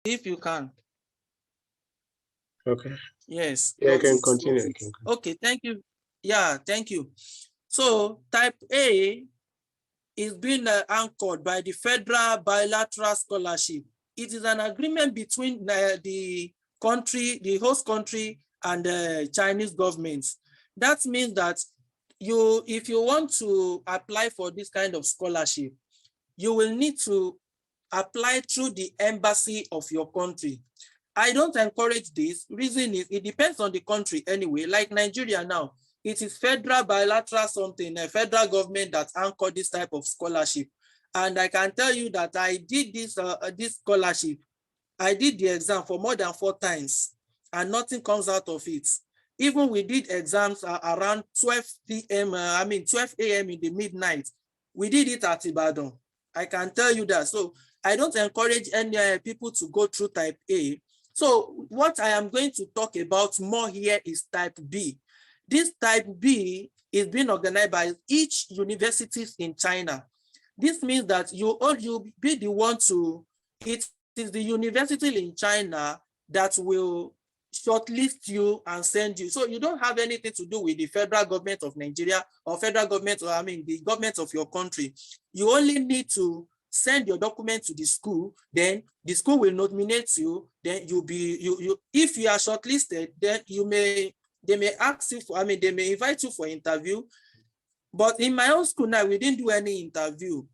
if you can. Okay. Yes, Yeah, I got can it. continue. Got I it. can. Okay, thank you. Yeah, thank you. So type A is being anchored by the Federal Bilateral Scholarship. It is an agreement between the country, the host country, and the Chinese government. That means that if you want to apply for this kind of scholarship, you will need to apply through the embassy of your country. I don't encourage this. Reason is it depends on the country anyway. Like Nigeria now, it is federal bilateral something, a federal government that anchored this type of scholarship. And I can tell you that I did this scholarship. I did the exam for more than 4 times and nothing comes out of it. Even we did exams around 12 p.m. 12 a.m. in the midnight. We did it at Ibadan. I can tell you that. So I don't encourage any people to go through type A. So what I am going to talk about more here is type B. This type B is being organized by each universities in China. This means that you be the one to, it is the university in China that will shortlist you and send you. So you don't have anything to do with the federal government of Nigeria or federal government, or the government of your country. You only need to send your document to the school, then the school will nominate you, then you'll be, if you are shortlisted, then they may ask you for, they may invite you for interview. But in my own school now, we didn't do any interview.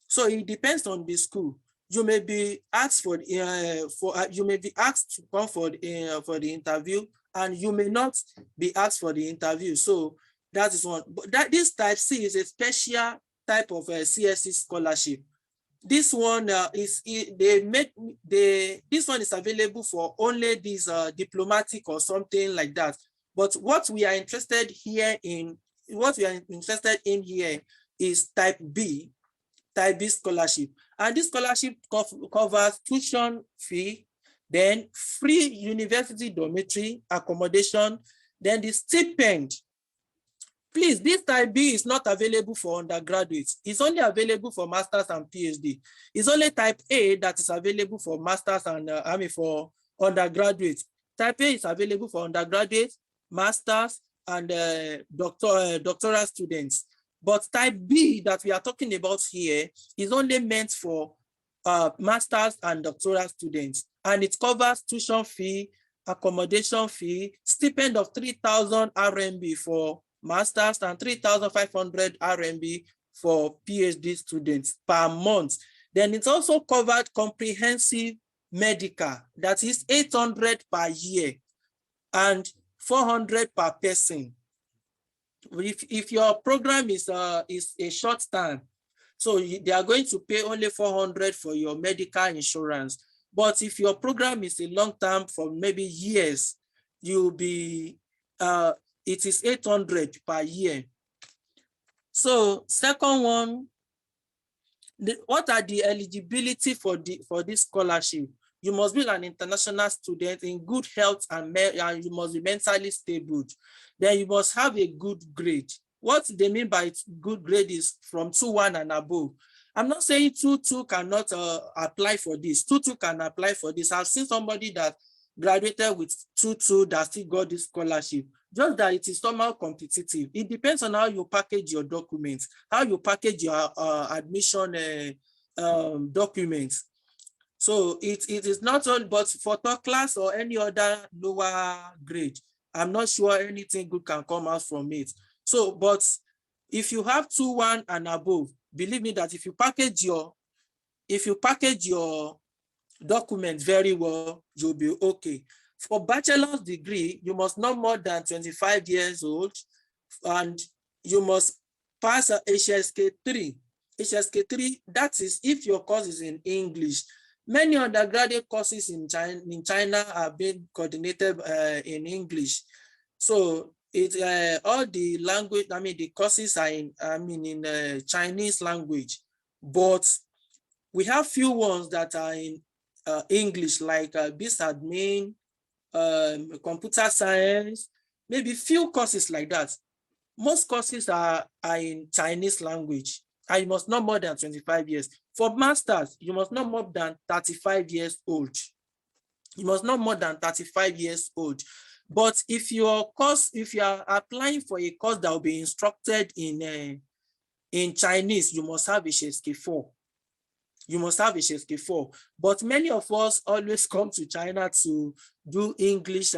So it depends on the school. You may be asked you may be asked to come for the interview, and you may not be asked for the interview. So that is one. But this type C is a special type of CSC scholarship. This one this one is available for only these diplomatic or something like that. But what we are interested in here is type B scholarship. And this scholarship covers tuition fee, then free university dormitory accommodation, then the stipend. Please, this type B is not available for undergraduates. It's only available for masters and PhD. It's only type A that is available for masters and for undergraduates. Type A is available for undergraduates, masters, and doctoral students. But type B that we are talking about here is only meant for masters and doctoral students. And it covers tuition fee, accommodation fee, stipend of 3,000 RMB for masters and 3,500 RMB for PhD students per month. Then it's also covered comprehensive medical, that is 800 per year and 400 per person. If your program is a short term, so they are going to pay only 400 for your medical insurance. But if your program is a long term for maybe years, you'll be it is 800 per year. So second one, what are the eligibility for this scholarship? You must be an international student in good health and you must be mentally stable. Then you must have a good grade. What they mean by good grade is from 2.1 and above. I'm not saying 2.2 cannot apply for this. 2.2 can apply for this. I've seen somebody that graduated with 2.2 that still got this scholarship. Just that it is somehow competitive. It depends on how you package your documents, how you package your admission documents. So it is not on, but for third class or any other lower grade, I'm not sure anything good can come out from it. So, but if you have 2.1 and above, believe me that if you package your document very well, you'll be okay. For bachelor's degree, you must not more than 25 years old, and you must pass a HSK 3. HSK 3, that is if your course is in English. Many undergraduate courses in China are being coordinated in English. So all the language, the courses are in Chinese language, but we have few ones that are in English, like BIS-admin, computer science, maybe few courses like that. Most courses are in Chinese language, and you must not more than 25 years. For masters, you must not more than 35 years old. You must not more than 35 years old. But if you are applying for a course that will be instructed in Chinese, you must have a HSK4. You must have a HSK4. But many of us always come to China to do English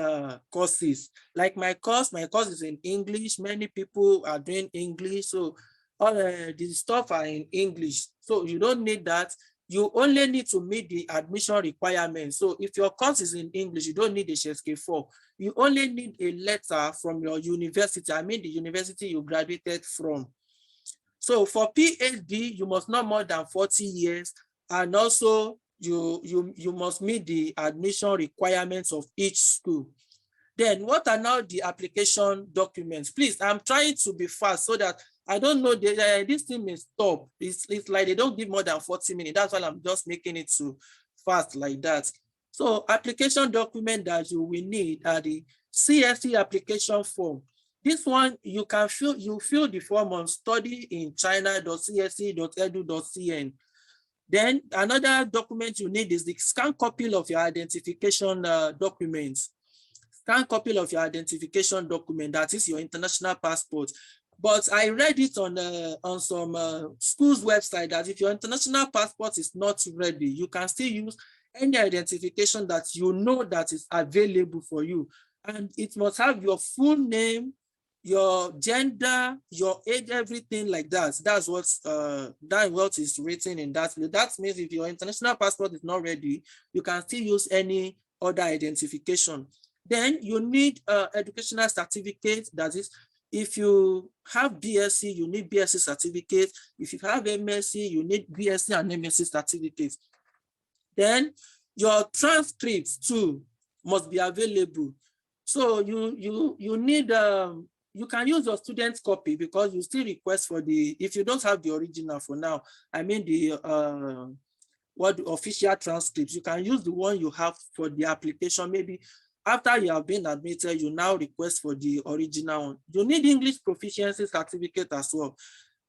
courses. Like my course is in English. Many people are doing English. So all the stuff are in English. So you don't need that. You only need to meet the admission requirements. So if your course is in English, you don't need a HSK4. You only need a letter from your university. I mean the university you graduated from. So for PhD, you must not more than 40 years, and also you must meet the admission requirements of each school. Then what are now the application documents? Please, I'm trying to be fast so that I don't know, this thing may stop. It's like they don't give more than 40 minutes. That's why I'm just making it too fast like that. So application document that you will need are the CSE application form. This one, you fill the form on studyinchina.cse.edu.cn. Then another document you need is the scanned copy of your identification documents. Scanned copy of your identification document, that is your international passport. But I read it on some school's website that if your international passport is not ready, you can still use any identification that you know that is available for you. And it must have your full name, your gender, your age, everything like that. That's what is written in that. That means if your international passport is not ready, you can still use any other identification. Then you need educational certificate. That is, if you have BSc, you need BSc certificate. If you have MSc, you need BSc and MSc certificates. Then your transcripts too must be available. So you need you can use your student copy because you still request for if you don't have the original for now, I mean the official transcripts, you can use the one you have for the application. Maybe after you have been admitted, you now request for the original one. You need English proficiency certificate as well.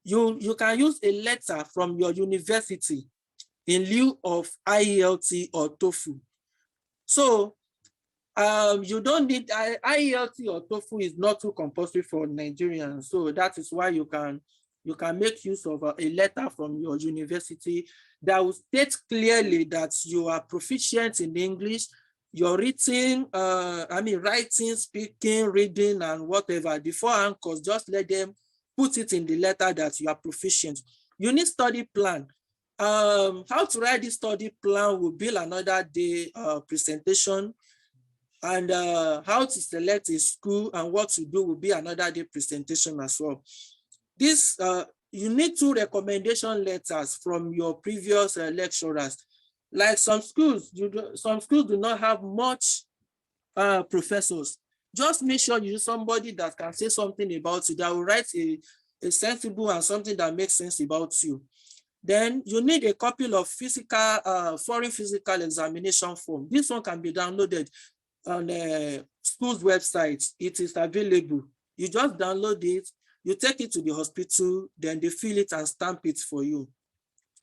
You can use a letter from your university in lieu of IELT or TOEFL. So you don't need IELT or TOEFL is not too compulsory for Nigerians. So that is why you can make use of a letter from your university that will state clearly that you are proficient in English, your written, writing, speaking, reading, and whatever. The four anchors, just let them put it in the letter that you are proficient. You need study plan. How to write this study plan will be another day presentation. And how to select a school and what to do will be another day presentation as well. This you need 2 recommendation letters from your previous lecturers. Like some schools do not have much professors. Just make sure you use somebody that can say something about you, that will write a sensible and something that makes sense about you. Then you need a copy of foreign physical examination form. This one can be downloaded on the school's website. It is available. You just download it, you take it to the hospital, then they fill it and stamp it for you.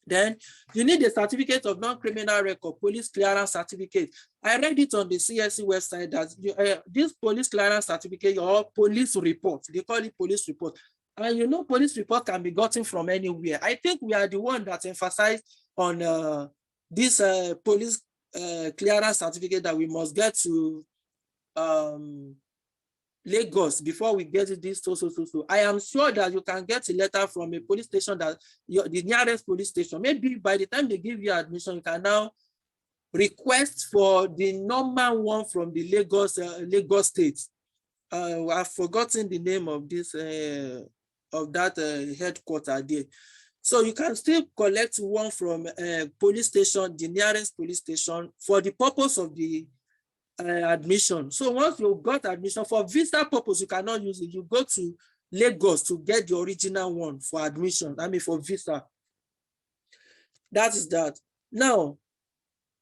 Then you need a certificate of non-criminal record, police clearance certificate. I read it on the CSE website that this police clearance certificate or police report, they call it police report. And you know, police report can be gotten from anywhere. I think we are the one that emphasized on this police clearance certificate that we must get to Lagos before we get this so. I am sure that you can get a letter from a police station, that the nearest police station. Maybe by the time they give you admission, you can now request for the normal one from the Lagos state. I've forgotten the name of this headquarters there. So you can still collect one from police station, the nearest police station, for the purpose of the admission. So once you got admission, for visa purpose, you cannot use it. You go to Lagos to get the original one for admission, for visa. That is that. Now,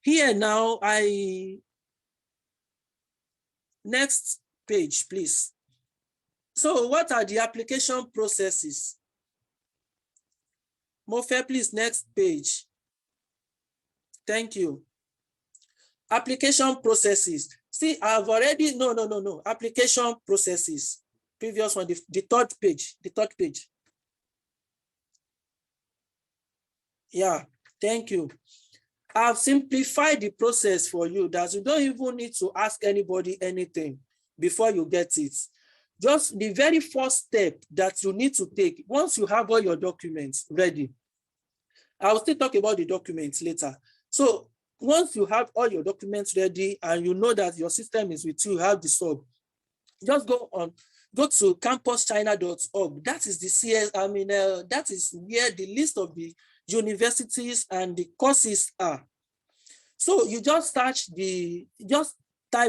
here now, next page, please. So what are the application processes? Mofe, please, next page. Thank you. Application processes. See, I've already, no. Application processes. Previous one, the third page, Yeah, thank you. I've simplified the process for you that you don't even need to ask anybody anything before you get it. Just the very first step that you need to take once you have all your documents ready. I will still talk about the documents later. So once you have all your documents ready and you know that your system is with you, you have the sub, just go to campuschina.org. That is the CS, that is where the list of the universities and the courses are. So you just type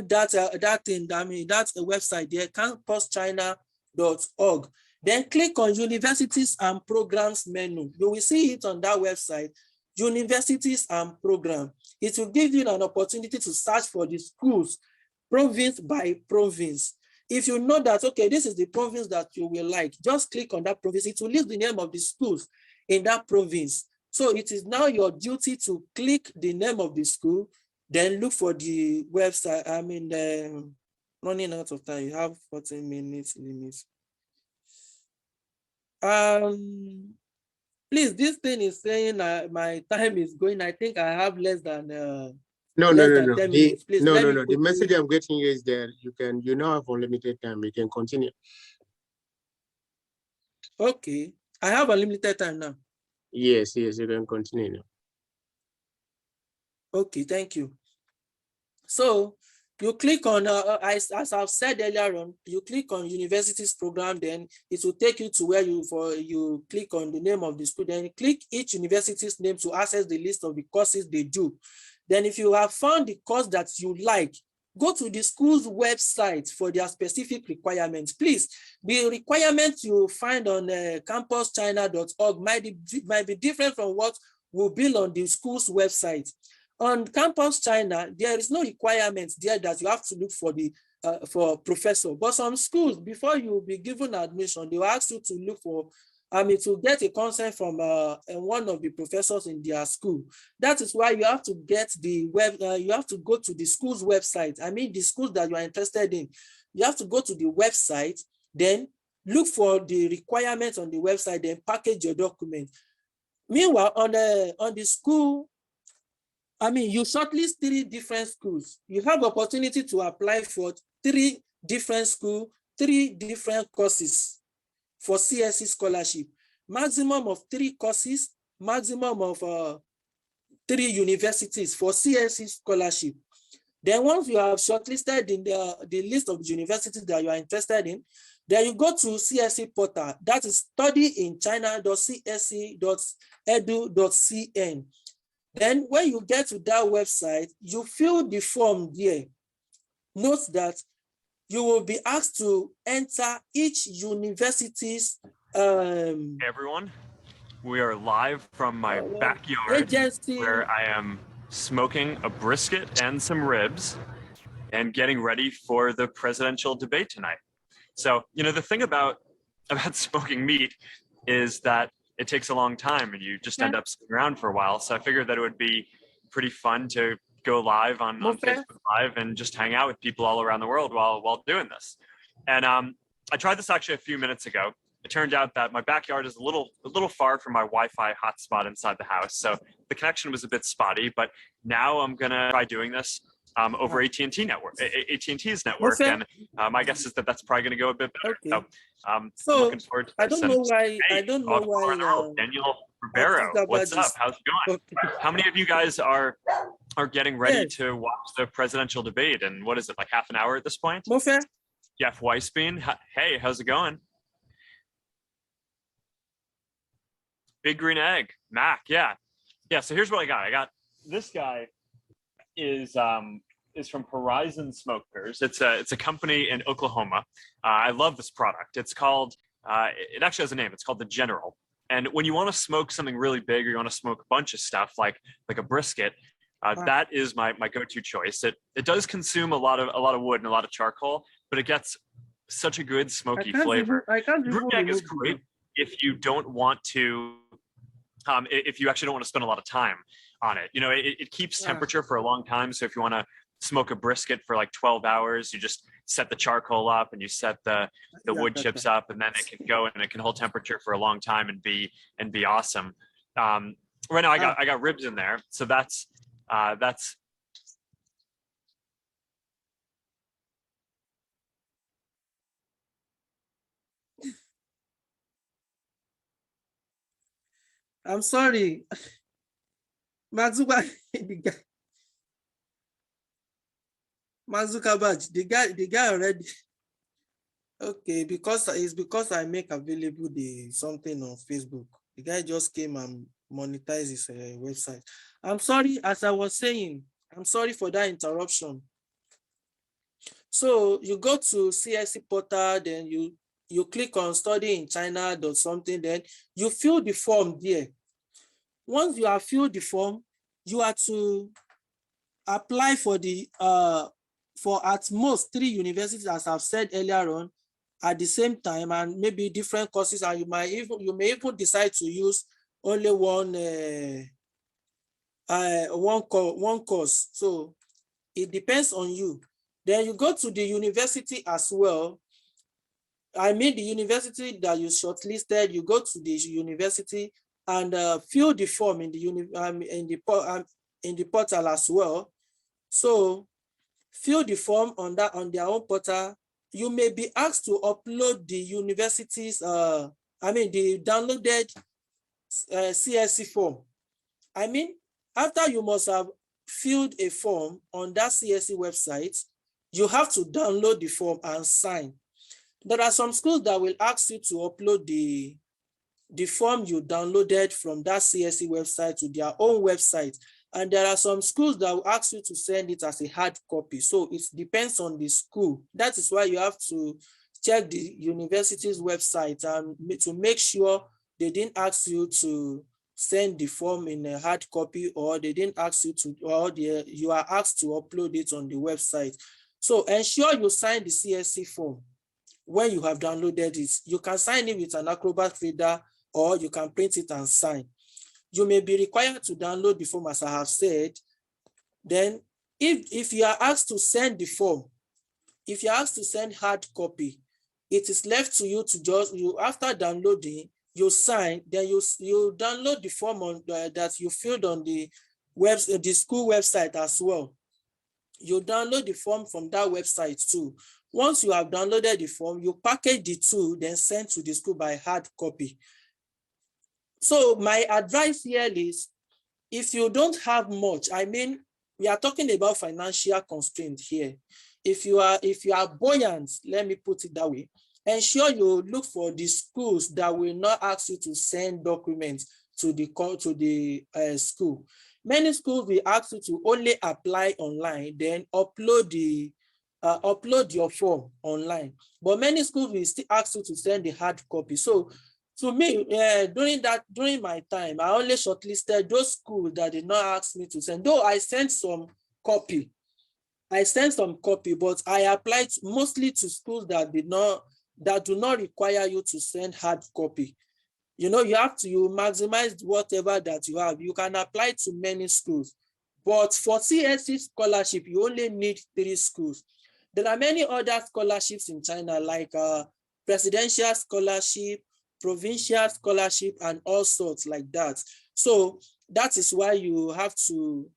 that thing, that's a website there, campuschina.org. Then click on Universities and Programs menu. You will see it on that website, Universities and Program. It will give you an opportunity to search for the schools, province by province. If you know that, okay, this is the province that you will like, just click on that province. It will list the name of the schools in that province. So it is now your duty to click the name of the school, then look for the website. Running out of time, you have 14 minutes limits. Please, this thing is saying my time is going. I think I have less than No. 10 minutes. Please, no. The message I'm getting you is that you now have unlimited time. You can continue. Okay, I have unlimited time now. Yes, you can continue now. Okay, thank you. So you click on, as I've said earlier on, you click on universities program, then it will take you to where you click on the name of the school, then click each university's name to access the list of the courses they do. Then if you have found the course that you like, go to the school's website for their specific requirements. Please, the requirements you find on campuschina.org might be different from what will be on the school's website. On Campus China, there is no requirement there that you have to look for for professor. But some schools, before you will be given admission, they will ask you to look for, to get a consent from one of the professors in their school. That is why you have to get you have to go to the school's website. The schools that you are interested in. You have to go to the website, then look for the requirements on the website, then package your document. Meanwhile, on the school, you shortlist 3 different schools. You have opportunity to apply for 3 different schools, 3 different courses for CSE scholarship. Maximum of 3 courses, maximum of 3 universities for CSE scholarship. Then once you have shortlisted in the list of universities that you are interested in, then you go to CSE portal, that is studyinchina.csc.edu.cn. Then when you get to that website, you fill the form there. Note that you will be asked to enter each university's Hey everyone, we are live from my backyard agency, where I am smoking a brisket and some ribs and getting ready for the presidential debate tonight. So, the thing about smoking meat is that it takes a long time and you just end up sitting around for a while. So I figured that it would be pretty fun to go live on Facebook Live and just hang out with people all around the world while doing this. And I tried this actually a few minutes ago. It turned out that my backyard is a little far from my Wi-Fi hotspot inside the house. So the connection was a bit spotty, but now I'm gonna try doing this over AT&T network, AT&T's network, and my guess is that that's probably going to go a bit better. Okay. So I'm looking forward to this. I don't know why. Daniel Rivero, what's up? How's it going? Okay. How many of you guys are getting ready to watch the presidential debate? And what is it, like half an hour at this point? Mofe? Jeff Weissbein, hey, how's it going? Big Green Egg, Mac, yeah. So here's what I got. I got this guy. Is from Horizon Smokers. It's a company in Oklahoma. I love this product. It's called, it actually has a name. It's called the General. And when you want to smoke something really big or you want to smoke a bunch of stuff like a brisket, that is my go-to choice. It does consume a lot of wood and a lot of charcoal, but it gets such a good smoky flavor. Green Egg is great if you don't want to, if you actually don't want to spend a lot of time on it. You know, it keeps temperature for a long time. So if you want to smoke a brisket for like 12 hours, you just set the charcoal up and you set the wood chips up, and then it can go and it can hold temperature for a long time and be awesome. Right now I got ribs in there. So that's I'm sorry. Mazuba, the guy, Mazukabaj, the guy already. Okay, because I make available the something on Facebook. The guy just came and monetized his website. I'm sorry, as I was saying, I'm sorry for that interruption. So you go to CSC portal, then you click on study in China or something, then you fill the form there. Once you have filled the form, you are to apply for the for at most 3 universities, as I've said earlier on, at the same time, and maybe different courses, and you may even decide to use only one course. So it depends on you. Then you go to the university as well. I mean, the university that you shortlisted, you go to the university and fill the form in the portal as well. So fill the form on their own portal. You may be asked to upload the university's the downloaded CSC form. I mean, after you must have filled a form on that CSC website, you have to download the form and sign. There are some schools that will ask you to upload the form you downloaded from that CSC website to their own website. And there are some schools that will ask you to send it as a hard copy. So it depends on the school. That is why you have to check the university's website and to make sure they didn't ask you to send the form in a hard copy, or they didn't ask you to, or you are asked to upload it on the website. So ensure you sign the CSC form when you have downloaded it. You can sign it with an Acrobat reader, or you can print it and sign. You may be required to download the form, as I have said. Then if you are asked to send the form, if you're asked to send hard copy, it is left to you to just, after downloading, you sign, then you download the form on that you filled on the school website as well. You download the form from that website too. Once you have downloaded the form, you package the two, then send to the school by hard copy. So my advice here is, if you don't have much, I mean, we are talking about financial constraint here. If you are buoyant, let me put it that way, ensure you look for the schools that will not ask you to send documents to the school. Many schools will ask you to only apply online, then upload your form online. But many schools will still ask you to send the hard copy. So to me, during my time, I only shortlisted those schools that did not ask me to send. Though I sent some copy, but I applied mostly to schools that do not require you to send hard copy. You know, you maximize whatever that you have. You can apply to many schools, but for CSC scholarship, you only need 3 schools. There are many other scholarships in China, like presidential scholarship, provincial scholarship, and all sorts like that. So that is why you have to,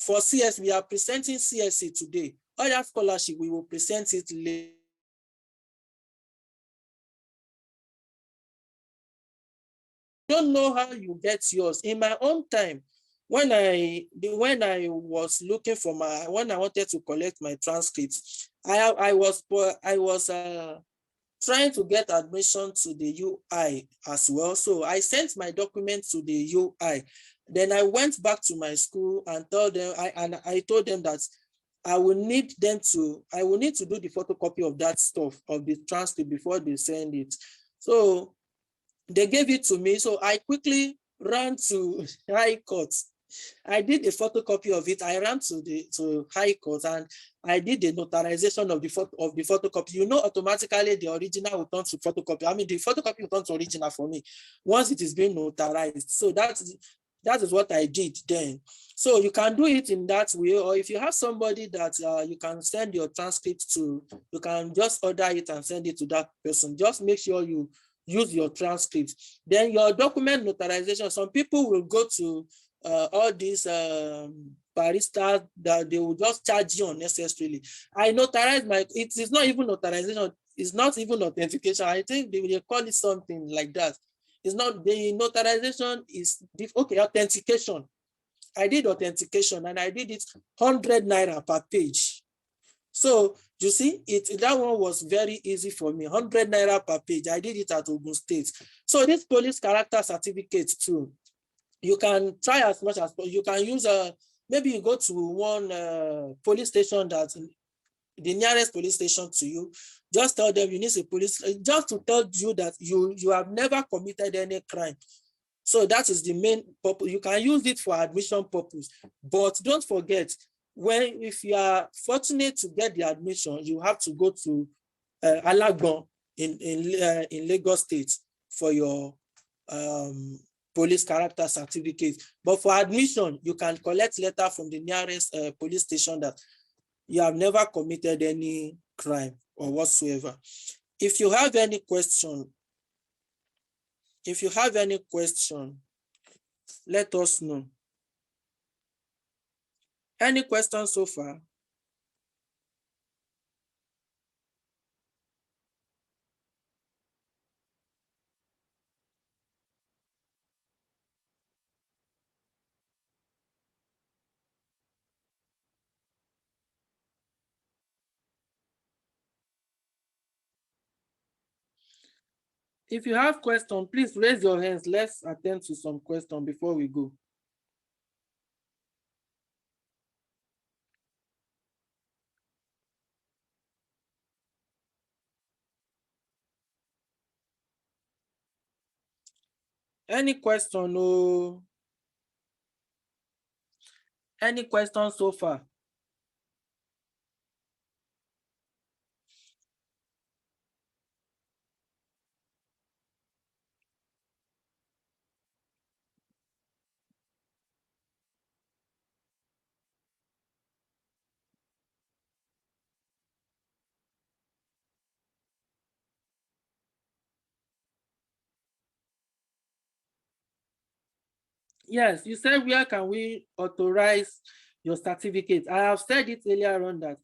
for CS, we are presenting CSC today. Other scholarship, we will present it later. Don't know how you get yours. In my own time, when I was looking for when I wanted to collect my transcripts, I was trying to get admission to the UI as well. So I sent my documents to the UI. Then I went back to my school and told them, I told them that I will need to do the photocopy of that stuff, of the transcript, before they send it. So they gave it to me. So I quickly ran to High Court. I did a photocopy of it. I ran to High Court and I did the notarization of the photocopy. You know, automatically the original will turn to photocopy. I mean, the photocopy will turn to original for me once it is being notarized. So That is what I did then. So you can do it in that way, or if you have somebody that you can send your transcript to, you can just order it and send it to that person. Just make sure you use your transcript. Then your document notarization, some people will go to all these baristas that they will just charge you unnecessarily. I notarize it is not even notarization, it's not even authentication. I think they call it something like that. It's not, the notarization is, okay, authentication. I did authentication and I did it 100 naira per page. So you see, that one was very easy for me, 100 naira per page. I did it at Ogun State. So this police character certificate too, you can try as much as possible. You can use maybe you go to one police station, that the nearest police station to you. Just tell them you need a police, just to tell you that you have never committed any crime. So that is the main purpose. You can use it for admission purpose, but don't forget, if you are fortunate to get the admission, you have to go to Alagbon in Lagos State for your police character certificate. But for admission, you can collect letter from the nearest police station that you have never committed any crime or whatsoever. If you have any question, let us know. Any questions so far? If you have questions, please raise your hands. Let's attend to some questions before we go. Any question? No. Any questions so far? Yes, you said where can we authorize your certificate? I have said it earlier on that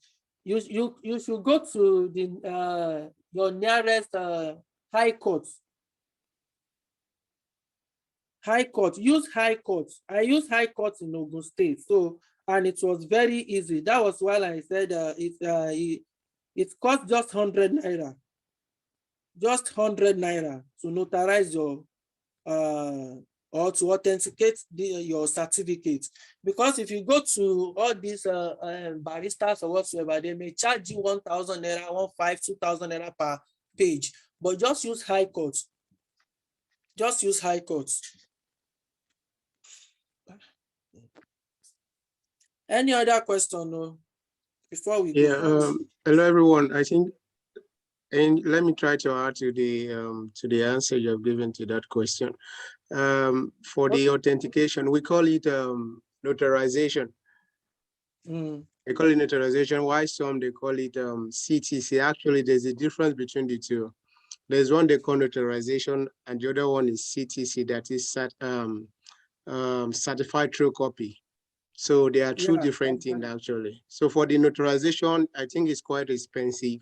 you should go to the your nearest high court. High court, use high court. I use high court in Ogun State, so, and it was very easy. That was why I said it cost just 100 naira. Just 100 naira to notarize your or to authenticate your certificate. Because if you go to all these baristas or whatsoever, they may charge you 1,000 naira, 2,000 naira per page. But just use high court. Just use high court. Any other question, no? Before we go? Hello everyone. I think, and let me try to add to the answer you have given to that question. For the authentication, we call it notarization. They call it notarization. Why some they call it CTC? Actually, there's a difference between the two. There's one they call notarization, and the other one is CTC, that is certified true copy. So they are two different things actually. So for the notarization, I think it's quite expensive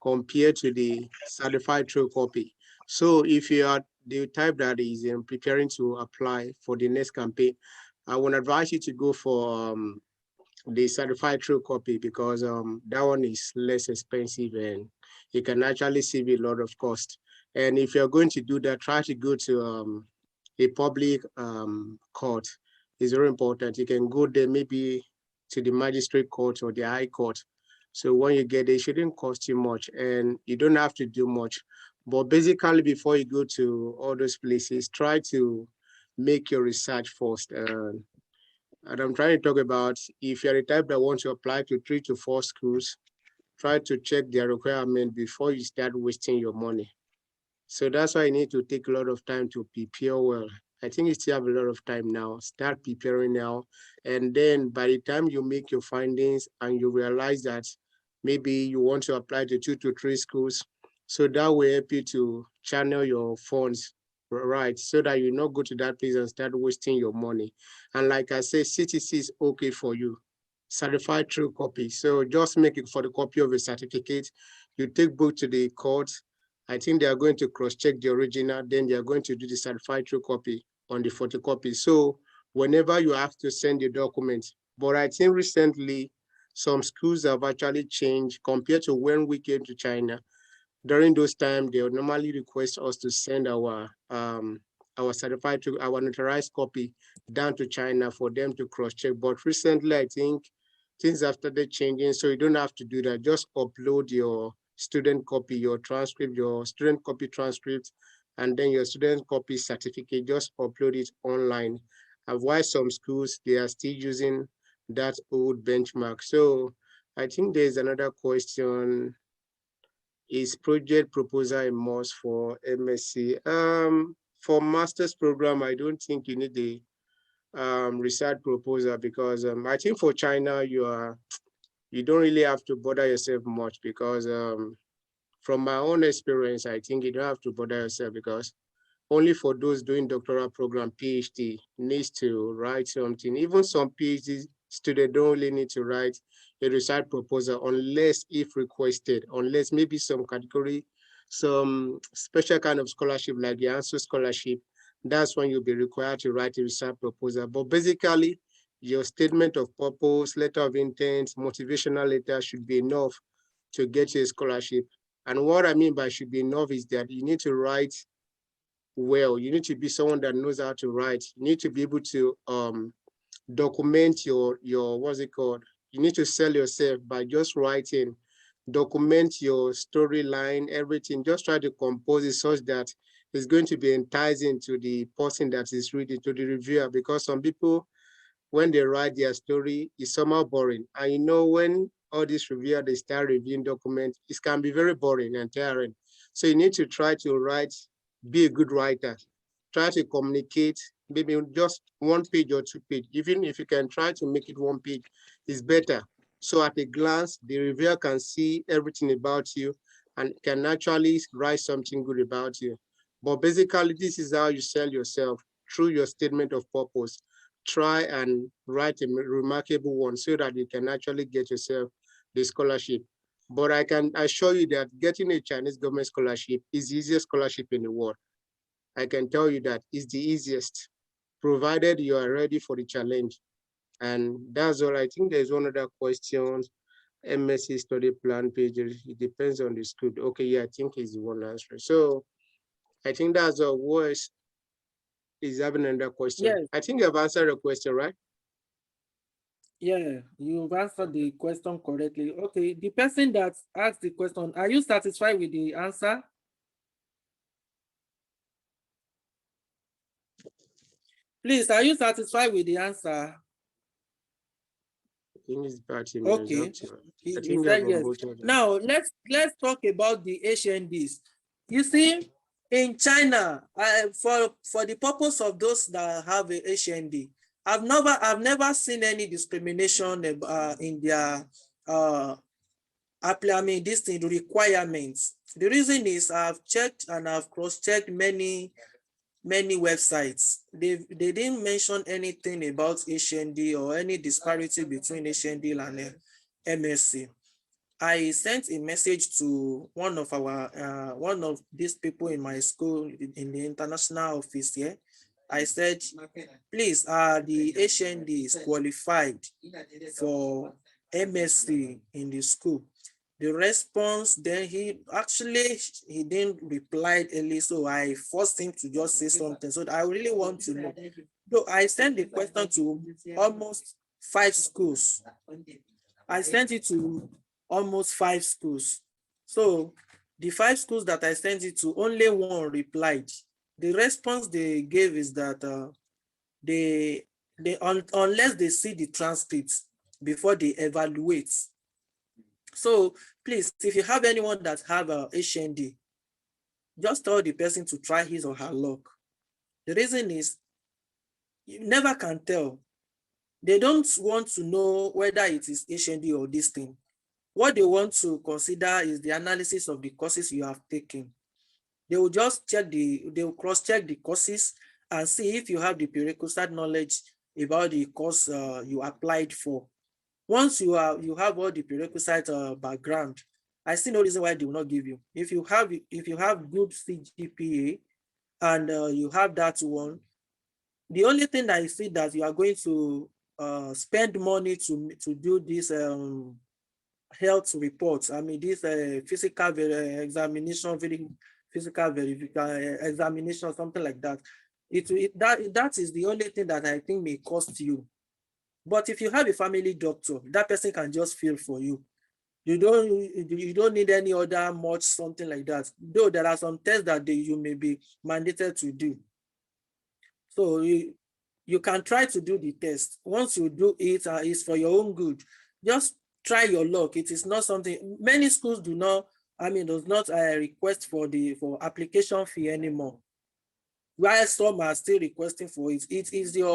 compared to the certified true copy. So if you are the type that is preparing to apply for the next campaign, I would advise you to go for the certified true copy, because that one is less expensive and you can actually save a lot of cost. And if you're going to do that, try to go to a public court. It's very important. You can go there maybe to the magistrate court or the high court. So when you get there, it shouldn't cost you much and you don't have to do much. But basically, before you go to all those places, try to make your research first. And I'm trying to talk about, if you're the type that wants to apply to 3 to 4 schools, try to check their requirement before you start wasting your money. So that's why you need to take a lot of time to prepare well. I think you still have a lot of time now. Start preparing now. And then by the time you make your findings and you realize that maybe you want to apply to 2 to 3 schools, so that will help you to channel your funds, right? So that you not go to that place and start wasting your money. And like I said, CTC is okay for you. Certified true copy. So just make it for the copy of a certificate. You take both to the court. I think they are going to cross-check the original, then they are going to do the certified true copy on the photocopy. So whenever you have to send your documents, but I think recently some schools have actually changed compared to when we came to China. During those times, they would normally request us to send our certified to our notarized copy down to China for them to cross-check. But recently, I think things have started changing, so you don't have to do that. Just upload your student copy, your transcript, your student copy transcript, and then your student copy certificate. Just upload it online. And while some schools, they are still using that old benchmark. So I think there's another question. Is project proposal a must for MSc? For master's program, I don't think you need the research proposal because I think for China, you don't really have to bother yourself much because from my own experience, I think you don't have to bother yourself because only for those doing doctoral program, PhD needs to write something. Even some PhD students don't really need to write a research proposal unless if requested, unless maybe some category, some special kind of scholarship like the ANSO scholarship, that's when you'll be required to write a research proposal. But basically, your statement of purpose, letter of intent, motivational letter should be enough to get you a scholarship. And what I mean by should be enough is that you need to write well. You need to be someone that knows how to write. You need to be able to document your what's it called? You need to sell yourself by just writing, document your storyline, everything. Just try to compose it such that it's going to be enticing to the person that is reading, to the reviewer, because some people, when they write their story, it's somehow boring. And you know, when all these reviewers, they start reviewing documents, it can be very boring and tiring. So you need to try to write, be a good writer. Try to communicate, maybe just 1 page or 2 page. Even if you can try to make it 1 page, it's better. So at a glance, the reviewer can see everything about you and can actually write something good about you. But basically, this is how you sell yourself through your statement of purpose. Try and write a remarkable one so that you can actually get yourself the scholarship. But I can assure you that getting a Chinese government scholarship is the easiest scholarship in the world. I can tell you that it's the easiest, provided you are ready for the challenge. And that's all. I think there's one other question. MSc study plan pages. It depends on the school. Okay, yeah, I think it's the one answer. So I think that's all. Voice is having another question. Yes. I think you've answered the question, right? Yeah, you've answered the question correctly. Okay, the person that asked the question, are you satisfied with the answer? Please, are you satisfied with the answer? I think it's 30 minutes. Okay, I he think said I've yes. voted. Now let's talk about the HNDs. You see, in China, for the purpose of those that have a HND, I've never seen any discrimination in their this thing, the requirements. The reason is I've checked and I've cross-checked many websites. They didn't mention anything about HND or any disparity between HND and MSc. I sent a message to one of these people in my school in the international office here. I said, please, the HND is qualified for MSc in the school. The response, then he didn't reply early, so I forced him to just say something. So I really want to know. So I sent the question to almost 5 schools. I sent it to almost 5 schools. So the 5 schools that I sent it to, only one replied. The response they gave is that unless they see the transcripts before they evaluate. So please, if you have anyone that have a HND, just tell the person to try his or her luck. The reason is You never can tell. They don't want to know whether it is HND or this thing. What they want to consider is the analysis of the courses you have taken. They will just they will cross-check the courses and see if you have the prerequisite knowledge about the course you applied for. Once you have all the prerequisite background, I see no reason why they will not give you. If you have good CGPA and you have that one, the only thing that I see that you are going to spend money to do this health reports. I mean, this physical examination, physical verification examination, something like that. That is the only thing that I think may cost you. But if you have a family doctor, that person can just fill for you. You don't need any other much something like that. Though there are some tests that you may be mandated to do. So you can try to do the test. Once you do it, it's for your own good. Just try your luck. It is not something many schools do not. I mean, does not request for application fee anymore. While some are still requesting for it. It is you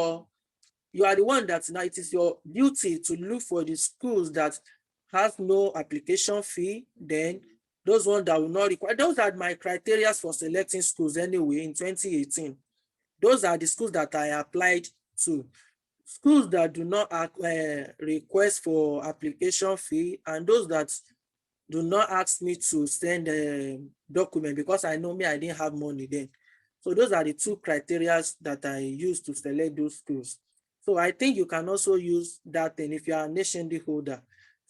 are the one that now it is your duty to look for the schools that have no application fee. Then those ones that will not require. Those are my criteria for selecting schools anyway in 2018. Those are the schools that I applied to. Schools that do not request for application fee, and those that do not ask me to send a document because I know I didn't have money then. So those are the two criteria that I use to select those schools. So I think you can also use that thing if you are a HND holder.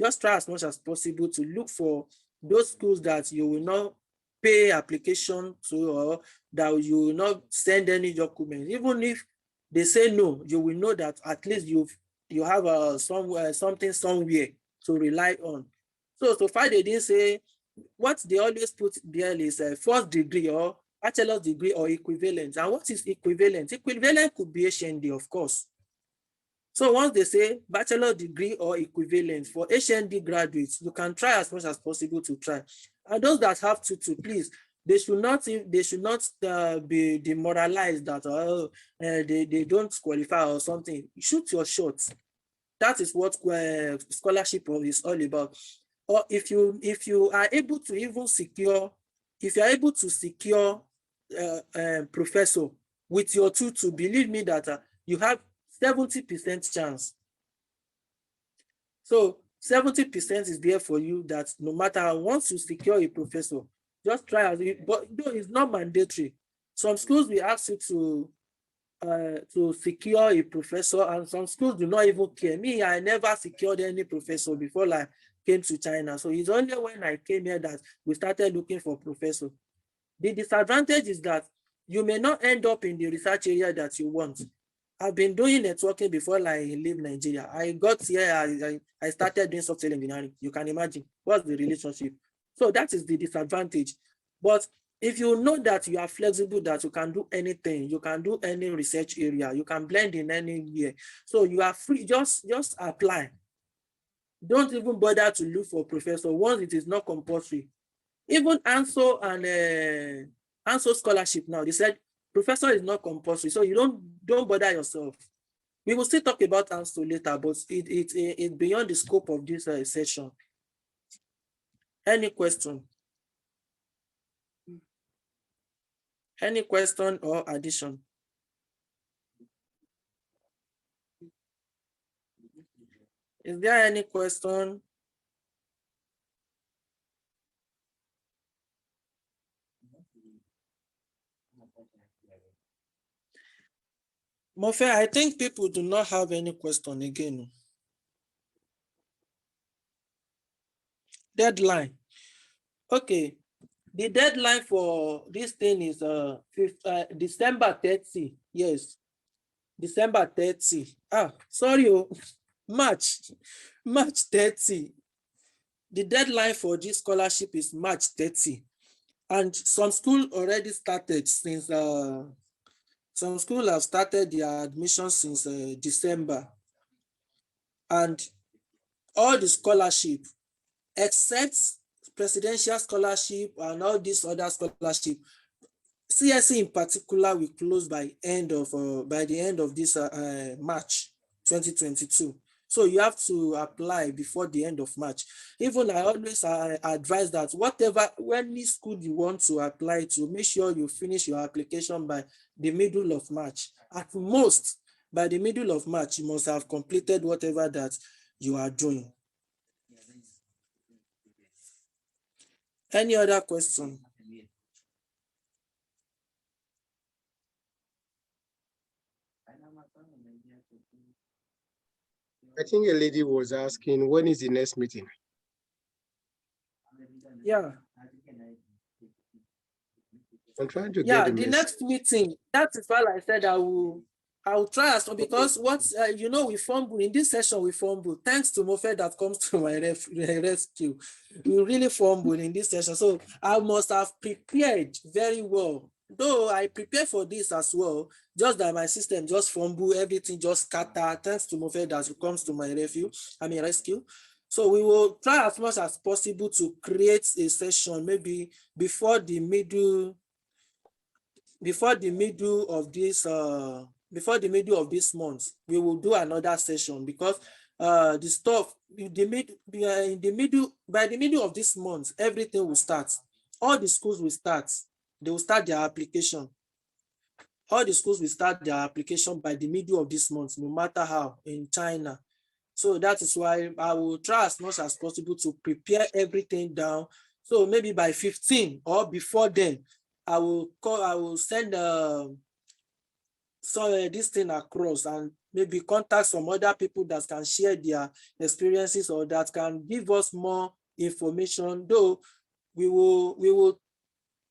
Just try as much as possible to look for those schools that you will not pay application to, or that you will not send any document. Even if they say no, you will know that at least you have something somewhere to rely on. So far they didn't say. What they always put there is a first degree or bachelor's degree or equivalent. And what is equivalent? Equivalent could be HND, of course. So once they say bachelor degree or equivalent for HND graduates, you can try as much as possible to try. And those that have to please, they should not be demoralized that they don't qualify or something. Shoot your shot. That is what scholarship is all about. Or if you are able to even secure, if you are able to secure professor with your tutor, believe me that you have 70% chance. So 70% is there for you, that no matter, once you secure a professor, just try as it, but though it's not mandatory. Some schools will ask you to secure a professor, and some schools do not even care. Me, I never secured any professor before I came to China. So it's only when I came here that we started looking for professor. The disadvantage is that you may not end up in the research area that you want. I've been doing networking before I leave Nigeria. I got here, I started doing software engineering. You can imagine what's the relationship. So that is the disadvantage. But if you know that you are flexible, that you can do anything, you can do any research area, you can blend in anywhere. So you are free, just apply. Don't even bother to look for professor once it is not compulsory. Even ANSO and ANSO scholarship now, they said professor is not compulsory, so you don't bother yourself. We will still talk about ANSO later, but it's beyond the scope of this session. Any question? Any question or addition? Is there any question? Mofe, I think people do not have any question again. Deadline. Okay. The deadline for this thing is December 30. Yes. December 30. Sorry, March 30. The deadline for this scholarship is March 30. And some school already started since some schools have started their admission since December. And all the scholarship, except presidential scholarship and all these other scholarship, CSE in particular will close by the end of this March 2022. So you have to apply before the end of March. Even I always advise that any school you want to apply to, make sure you finish your application by the middle of March. At most, by the middle of March, you must have completed whatever that you are doing. Any other question? I think a lady was asking, when is the next meeting? Yeah. I'm trying to get the next meeting. That is why I said I will try as because we fumble in this session. We fumble thanks to Mofe that comes to my rescue. We really fumble in this session, so I must have prepared very well. Though I prepare for this as well, just that my system just fumble, everything just scatter. Thanks to Mofe that comes to my rescue. So we will try as much as possible to create a session maybe before the middle of this month. We will do another session because by the middle of this month, everything will start. All the schools will start. They will start their application. All the schools will start their application by the middle of this month, no matter how, in China. So that is why I will try as much as possible to prepare everything down. So maybe by 15 or before then, I will send this thing across and maybe contact some other people that can share their experiences or that can give us more information. Though we will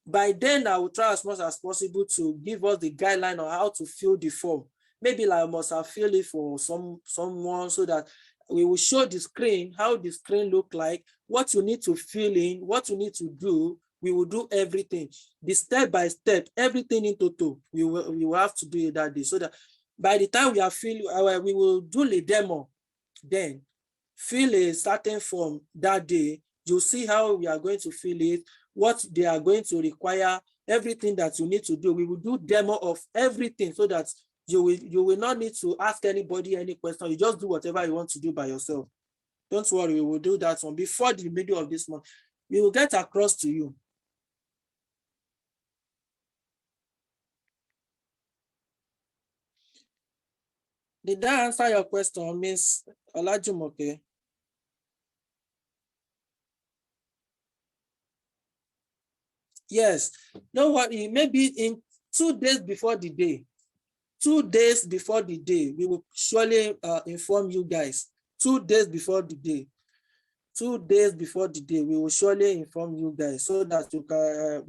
by then I will try as much as possible to give us the guideline on how to fill the form. Maybe I must have filled it for someone so that we will show the screen, how the screen look like, what you need to fill in, what you need to do. We will do everything, the step by step, everything in total. We will have to do it that day so that by the time we are we will do the demo, then fill a certain form that day. You'll see how we are going to fill it, what they are going to require, everything that you need to do. We will do demo of everything so that you will not need to ask anybody any question. You just do whatever you want to do by yourself. Don't worry, we will do that one before the middle of this month. We will get across to you. Did that answer your question, Miss Olajumoke? Yes. No worry, maybe in 2 days before the day. 2 days before the day, we will surely inform you guys. 2 days before the day. 2 days before the day, we will surely inform you guys so that you can.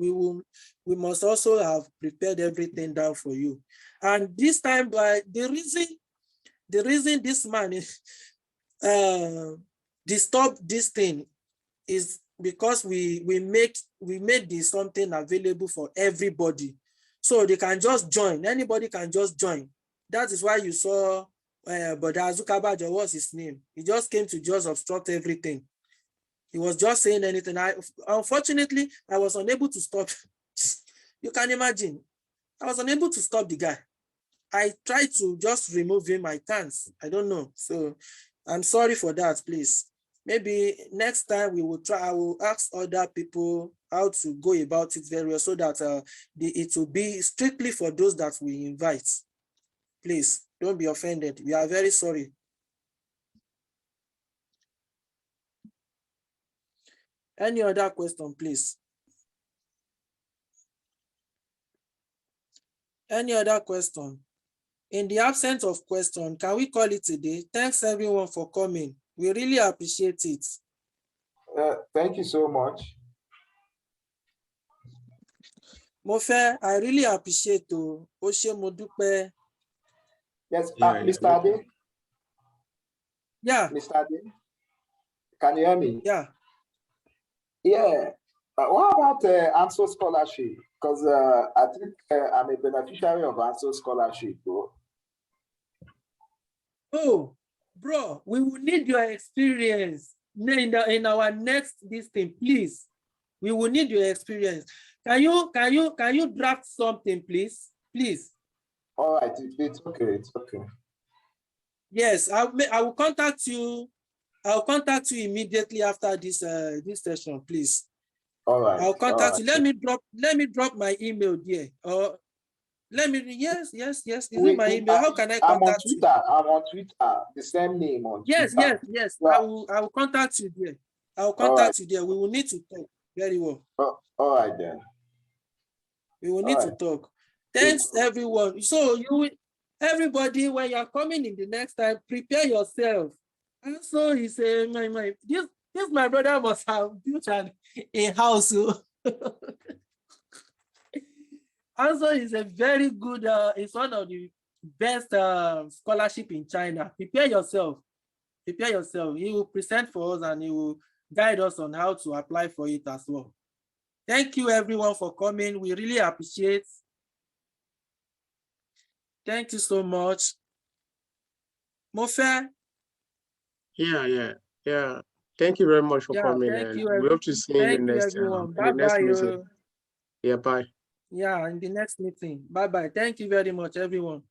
We must also have prepared everything down for you. And this time, the reason this man is disturb this thing is because we made this something available for everybody, so they can just join. Anybody can just join. That is why you saw but Azukabajo, was his name, he just came to just obstruct everything. He was just saying anything. Unfortunately, I was unable to stop. You can imagine, I was unable to stop the guy. I tried to just remove him. I can't. I don't know. So I'm sorry for that, please. Maybe next time we will try. I will ask other people how to go about it very well so that it will be strictly for those that we invite. Please don't be offended. We are very sorry. Any other question, please? Any other question? In the absence of question, can we call it a day? Thanks everyone for coming. We really appreciate it. Thank you so much. Mofe, I really appreciate you. Oshe Modupe. Yes, Mr. Ade. Yeah. Mr. Ade, can you hear me? Yeah. Yeah. What about ANSO scholarship? Because I think I'm a beneficiary of ANSO scholarship, though. Oh, bro, we will need your experience in our next this thing, please. We will need your experience. Can you draft something, please? Please. All right, it's okay. It's okay. Yes, I will contact you. I'll contact you immediately after this this session, please. All right. I'll contact you. Right. Let me drop my email there. Or let me yes. Is it my Wait, email? How can I I'm on contact you? Twitter. I'm on Twitter. The same name on Yes. Twitter. Yeah. I will contact you there. I will contact you there. We will need to talk very well. All right then. We will need to talk. Thanks everyone. So everybody, when you are coming in the next time, prepare yourself. And so he said, this my brother must have built a house. Also, is a very good, it's one of the best scholarship in China. Prepare yourself. Prepare yourself. He will present for us and he will guide us on how to apply for it as well. Thank you everyone for coming. We really appreciate. Thank you so much. Mofe? Yeah. Thank you very much for coming. Thank you. We hope to see you in the next meeting. Yeah, bye. Yeah, in the next meeting. Bye-bye. Thank you very much, everyone.